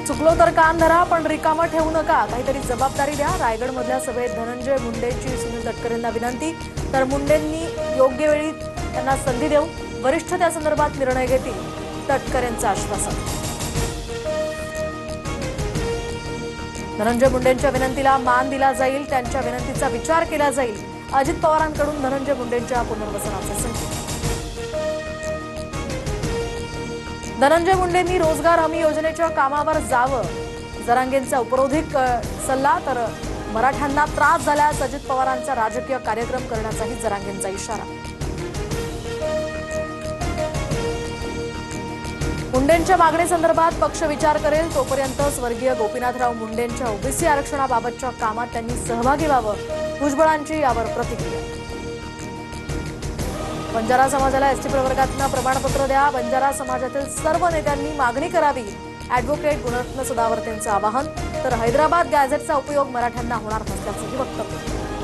चुकलो तर कान धरा पण रिकामं ठेवू नका, काहीतरी जबाबदारी द्या। रायगडमधल्या सभेत धनंजय मुंडेंची सुनील तटकरेंना विनंती, तर मुंडेंनी योग्य वेळी त्यांना संधी देऊ, वरिष्ठ त्या संदर्भात निर्णय घेतील, तटकरेंचं आश्वासन। धनंजय मुंडेंच्या विनंतीला मान दिला जाईल, त्यांच्या विनंतीचा विचार केला जाईल। अजित पवारांकडून धनंजय मुंडेंच्या पुनर्वसनाचे संकेत। धनंजय मुंडेंनी रोजगार हमी योजनेच्या कामावर जावं, जरांगेंचा उपरोधिक सल्ला, तर मराठ्यांना त्रास झाल्यास अजित पवारांचा राजकीय कार्यक्रम करण्याचाही जरांगेंचा इशारा। मुंडेंच्या मागणीसंदर्भात पक्ष विचार करेल, तोपर्यंत स्वर्गीय गोपीनाथराव मुंडेंच्या ओबीसी आरक्षणाबाबतच्या कामात त्यांनी सहभागी व्हावं, भुजबळांची यावर प्रतिक्रिया। बंजारा समाजाला एसटी प्रवर्गातनं प्रमाणपत्र द्या, बंजारा समाजातील सर्व नेत्यांनी मागणी करावी, ॲडव्होकेट गुणरत्न सदावर्तेंचं आवाहन, तर हैदराबाद गॅझेटचा उपयोग मराठ्यांना होणार नसल्याचंही वक्तव्य।